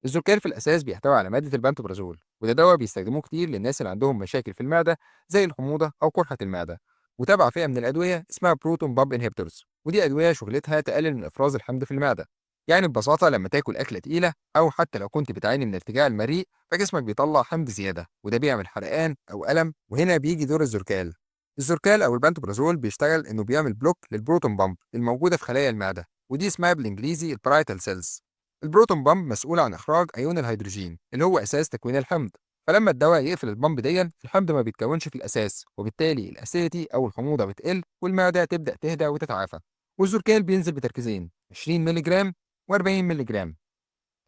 الزركال في الأساس بيحتوي على مادة البانتوبرازول، وده دواء بيستخدموه كتير للناس اللي عندهم مشاكل في المعدة زي الحموضة أو قرحة المعدة. وتابع فئة من الأدوية اسمها بروتون بامب انهبيتورز، ودي أدوية شغلتها تقلل من إفراز الحمض في المعدة. يعني ببساطة لما تاكل أكلة تقيلة أو حتى لو كنت بتعاني من ارتجاع المريء، فجسمك بيطلع حمض زيادة وده بيعمل حرقان أو ألم، وهنا بيجي دور الزركال. الزركال أو البانتوبرازول بيشتغل إنه بيعمل بلوك للبروتون بامب الموجودة في خلايا المعدة، ودي اسمها بالإنجليزي البرايتال سيلز. البروتون بامب مسؤول عن إخراج أيون الهيدروجين اللي هو أساس تكوين الحمض. فلما الدواء يقفل البامب دي الحمض ما بيتكونش في الأساس، وبالتالي الأسيديتي أو الحموضة بتقل والمعدة تبدأ تهدى وتتعافى. والزركال بينزل بتركيزين 20 مللي جرام و40 مللي جرام.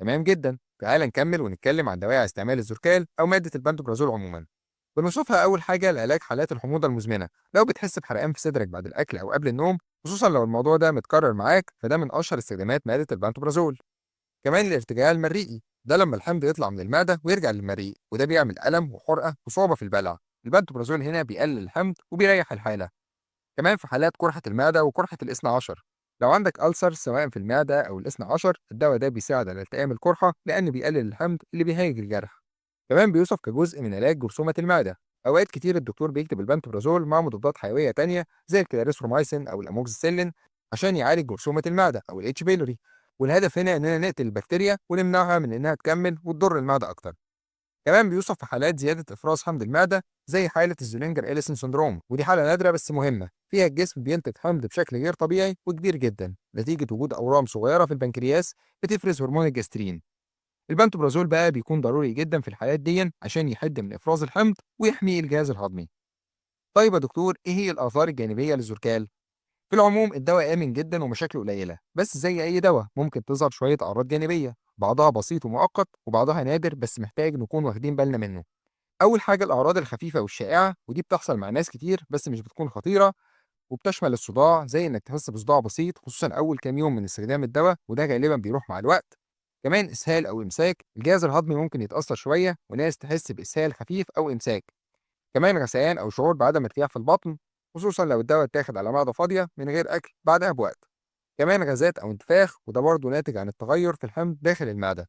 تمام جدا، تعال نكمل ونتكلم عن دوائر استعمال الزركال أو مادة البنتوبرازول عموما. بنوصفها أول حاجة لعلاج حالات الحموضة المزمنة، لو بتحس بحرقان في صدرك بعد الأكل أو قبل النوم، خصوصا لو الموضوع ده متكرر معاك، فده من أشهر استخدامات مادة البنتوبرازول. كمان الارتجاع المريئي، ده لما الحمض يطلع من المعدة ويرجع للمريء، وده بيعمل ألم وحرقة وصعوبة في البلع. البنتوبرازول هنا بيقلل الحمض وبيريح الحالة. كمان في حالات قرحة المعدة وقرحة الاثنى عشر، لو عندك ألسر سواء في المعدة أو الاثنى عشر، الدواء ده بيساعد على التئام القرحة لأنه بيقلل الحمض اللي بيهيج الجرح. كمان بيوصف كجزء من علاج جرثومة المعدة. أوقات كتير الدكتور بيكتب البنتوبرازول مع مضادات حيوية تانية زي الكلاريسرومايسين أو الأموكسيسيلين عشان يعالج جرثومة المعدة أو الاتش بيلوري. والهدف هنا إننا نقتل البكتيريا ونمنعها من إنها تكمل وتضر المعدة أكتر. كمان بيوصف في حالات زيادة إفراز حمض المعدة زي حالة الزولينجر إليسون سندروم، ودي حالة نادرة بس مهمة فيها الجسم بينتج حمض بشكل غير طبيعي وكبير جدا نتيجة وجود أورام صغيرة في البنكرياس بتفرز هرمون الجسترين. البنتوبرازول بقى بيكون ضروري جدا في الحالات دي عشان يحد من إفراز الحمض ويحمي الجهاز الهضمي. طيب يا دكتور، إيه هي الآثار الجانبية للزركال؟ في العموم الدواء آمن جدا ومشاكله قليلة، بس زي أي دواء ممكن تظهر شوية أعراض جانبية، بعضها بسيط ومؤقت وبعضها نادر بس محتاج نكون واخدين بالنا منه. أول حاجة الأعراض الخفيفة والشائعة، ودي بتحصل مع ناس كتير بس مش بتكون خطيرة، وبتشمل الصداع زي إنك تحس بصداع بسيط خصوصا أول كام يوم من استخدام الدواء، وده غالبا بيروح مع الوقت. كمان إسهال أو إمساك، الجهاز الهضمي ممكن يتأثر شوية وناس تحس بإسهال خفيف أو إمساك. كمان غثيان أو شعور بعدم ارتياح في البطن، خصوصا لو الدواء اتاخد على معدة فاضية من غير أكل بعدها بوقت. كمان غازات أو انتفاخ، وده برضه ناتج عن التغير في الحمض داخل المعدة.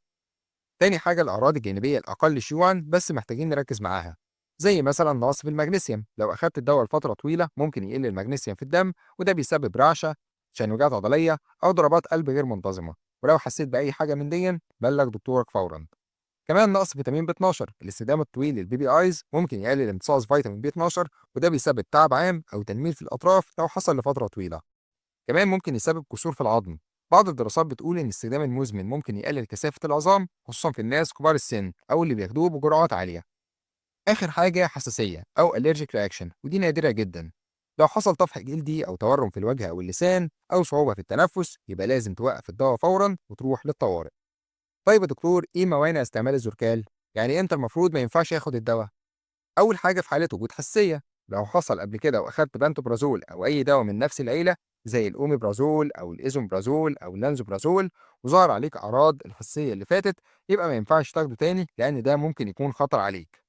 تاني حاجة الأعراض الجانبية الأقل شيوعًا بس محتاجين نركز معاها، زي مثلًا نقص في المغنيسيوم، لو أخدت الدوا لفترة طويلة ممكن يقل المغنيسيوم في الدم وده بيسبب رعشة، تشنجات عضلية أو ضربات قلب غير منتظمة. ولو حسيت بأي حاجة من دي بلغ دكتورك فورًا. كمان نقص فيتامين B12، الاستخدام الطويل للبي بي ايز ممكن يقلل امتصاص فيتامين B12 وده بيسبب تعب عام أو تنميل في الأطراف لو حصل لفترة طويلة. كمان ممكن يسبب كسور في العظم. بعض الدراسات بتقول إن الاستخدام المزمن ممكن يقلل كثافة العظام خصوصا في الناس كبار السن أو اللي بياخدوه بجرعات عالية. آخر حاجة حساسية أو allergic reaction، ودي نادرة جدا. لو حصل طفح جلدي أو تورم في الوجه أو اللسان أو صعوبة في التنفس، يبقى لازم توقف الدواء فورا وتروح للطوارئ. طيب يا دكتور، إيه موانع استعمال الزركال؟ يعني إمتى المفروض ما ينفعش ياخد الدواء؟ أول حاجة في حالة وجود حساسية، لو حصل قبل كده وأخدت بانتوبرازول أو أي دواء من نفس العيلة زي الأوميبرازول أو الإيزومبرازول أو اللانزوبرازول وظهر عليك أعراض الحساسية اللي فاتت، يبقى ما ينفعش تاخده تاني لأن ده ممكن يكون خطر عليك.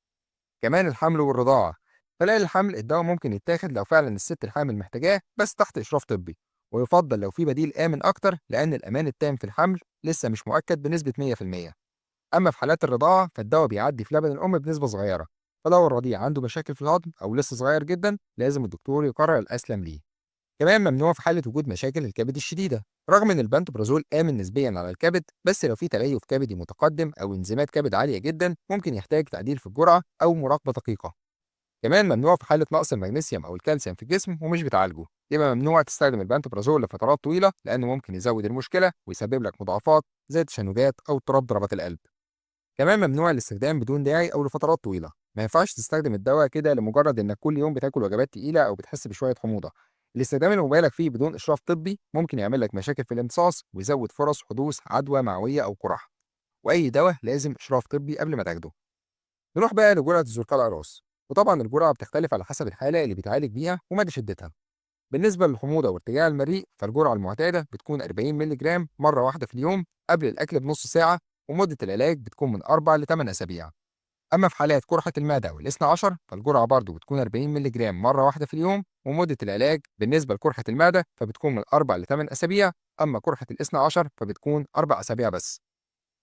كمان الحمل والرضاعة، خلال الحمل الدواء ممكن يتاخد لو فعلا الست الحامل محتاجاه بس تحت إشراف طبي، ويفضل لو في بديل آمن أكتر لأن الأمان التام في الحمل لسه مش مؤكد بنسبة 100%. أما في حالات الرضاعة فالدواء بيعدي في لبن الأم بنسبة صغيرة، فلو الرضيع عنده مشاكل في الهضم أو لسه صغير جدا لازم الدكتور يقرر الأسلم ليه. كمان ممنوع في حالة وجود مشاكل الكبد الشديدة، رغم إن البنتوبرازول آمن نسبيا على الكبد، بس لو في تليف كبدي متقدم أو إنزيمات كبد عالية جدا ممكن يحتاج تعديل في الجرعة أو مراقبة دقيقة. كمان ممنوع في حالة نقص المغنيسيوم أو الكالسيوم في الجسم ومش بتعالجه، يبقى ممنوع تستخدم البنتوبرازول لفترات طويلة لأنه ممكن يزود المشكلة ويسبب لك مضاعفات زي التشنجات أو اضطراب ضربات القلب. كمان ممنوع الاستخدام بدون داعي أو لفترات طويلة، ما ينفعش تستخدم الدواء كده لمجرد إنك كل يوم بتاكل وجبات تقيلة أو بتحس بشوية حموضة. الاستخدام المبالغ فيه بدون إشراف طبي ممكن يعمل لك مشاكل في الامتصاص ويزود فرص حدوث عدوى معوية أو قرح، وأي دواء لازم إشراف طبي قبل ما تاخده. نروح بقى لجرعة الزرقاء الأقراص، وطبعا الجرعة بتختلف على حسب الحالة اللي بيتعالج بيها ومدى شدتها. بالنسبة للحموضة وارتجاع المريء فالجرعة المعتادة بتكون 40 مللي جرام مرة واحدة في اليوم قبل الأكل بنص ساعة، ومدة العلاج بتكون من 4 ل 8 أسابيع. أما في حالات قرحة المعدة أو الاثنى عشر فالجرعة برضه بتكون 40 مللي جرام مرة واحدة في اليوم، ومدة العلاج بالنسبة لقرحة المعدة فبتكون من 4 ل 8 أسابيع، أما قرحة الاثنى عشر فبتكون 4 أسابيع بس.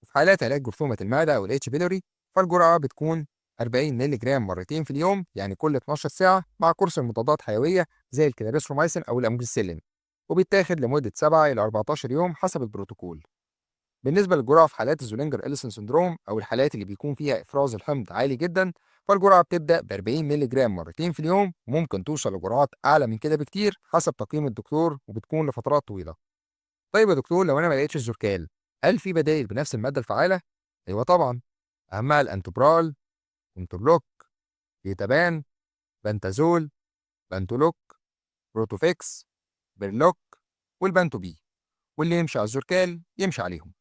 وفي حالات علاج جرثومة المعدة أو الاتش بيلوري فالجرعة بتكون 40 مللي جرام مرتين في اليوم، يعني كل 12 ساعة، مع كورس مضادات حيوية زي الكلاريسرومايسين أو الأموكسيسيلين، وبيتاخد لمدة 7 إلى 14 يوم حسب البروتوكول. بالنسبة للجرعة في حالات الزولينجر إليسون سندروم أو الحالات اللي بيكون فيها إفراز الحمض عالي جدا، فالجرعة بتبدأ ب 40 مللي جرام مرتين في اليوم، وممكن توصل لجرعات أعلى من كده بكتير حسب تقييم الدكتور، وبتكون لفترات طويلة. طيب يا دكتور، لو أنا ما لقيتش الزركال، هل في بدائل بنفس المادة الفعالة؟ أيوه طبعا، أهمها الأنتوبرال، انترلوك، بيتابان، بنتازول، بنتولوك، بروتوفيكس، بيرلوك، والبنتوبي، واللي يمشي على الزركال يمشي عليهم.